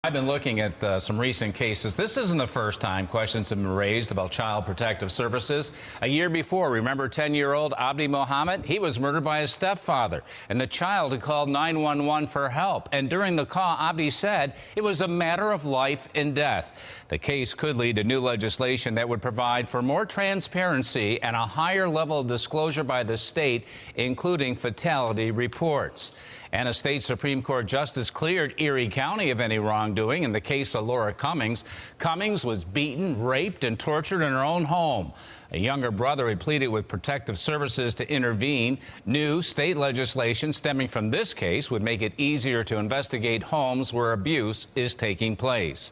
I've been looking at some recent cases. This isn't the first time questions have been raised about Child Protective Services. A year before, remember 10-year-old Abdi Mohammed? He was murdered by his stepfather, and the child had called 911 for help. And during the call, Abdi said it was a matter of life and death. The case could lead to new legislation that would provide for more transparency and a higher level of disclosure by the state, including fatality reports. And a state Supreme Court justice cleared Erie County of any wrongdoing in the case of Laura Cummings. Cummings was beaten, raped, and tortured in her own home. A younger brother had pleaded with Protective Services to intervene. New state legislation stemming from this case would make it easier to investigate homes where abuse is taking place.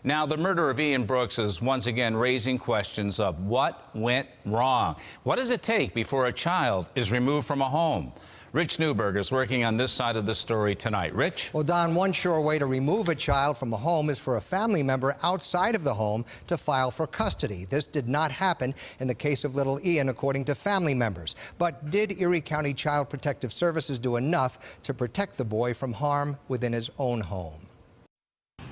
Now, the murder of Ian Brooks is once again raising questions of what went wrong. What does it take before a child is removed from a home? Rich Newberg is working on this side of the story tonight. Rich? Well, Don, one sure way to remove a child from a home is for a family member outside of the home to file for custody. This did not happen in the case of little Ian, according to family members. But did Erie County Child Protective Services do enough to protect the boy from harm within his own home?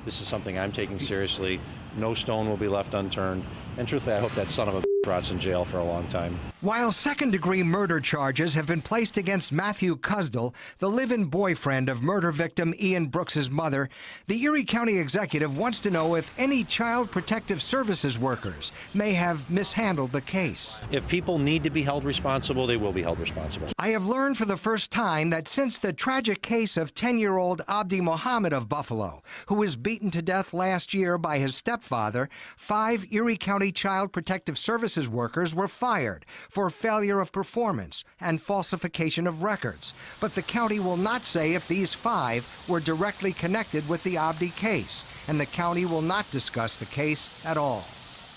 This is something I'm taking seriously. No stone will be left unturned. And truthfully, I hope that son of a rots in jail for a long time. While second-degree murder charges have been placed against Matthew Cusdell, the live-in boyfriend of murder victim Ian Brooks' mother, the Erie County executive wants to know if any Child Protective Services workers may have mishandled the case. If people need to be held responsible, they will be held responsible. I have learned for the first time that since the tragic case of 10-year-old Abdi Mohammed of Buffalo, who was beaten to death last year by his stepfather, 5 Erie County Child Protective Services workers were fired for failure of performance and falsification of records. But the county will not say if these 5 were directly connected with the Abdi case, and the county will not discuss the case at all.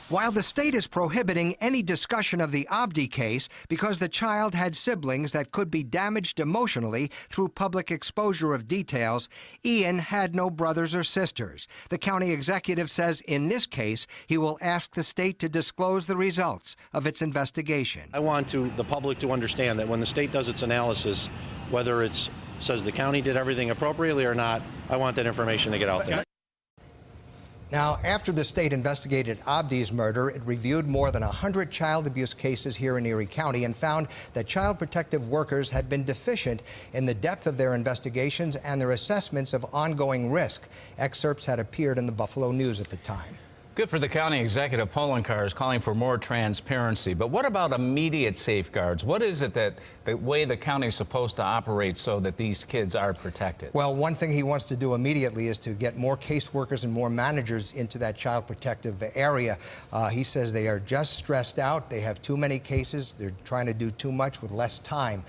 While the state is prohibiting any discussion of the Abdi case because the child had siblings that could be damaged emotionally through public exposure of details, Ian had no brothers or sisters. The county executive says in this case, he will ask the state to disclose the results of its investigation. I want the public to understand that when the state does its analysis, whether it says the county did everything appropriately or not, I want that information to get out there. Now, after the state investigated Abdi's murder, it reviewed more than 100 child abuse cases here in Erie County and found that child protective workers had been deficient in the depth of their investigations and their assessments of ongoing risk. Excerpts had appeared in the Buffalo News at the time. Good for the county executive. Polling cars calling for more transparency. But what about immediate safeguards? What is it that the way the county is supposed to operate so that these kids are protected? Well, one thing he wants to do immediately is to get more caseworkers and more managers into that child protective area. He says they are just stressed out. They have too many cases. They're trying to do too much with less time.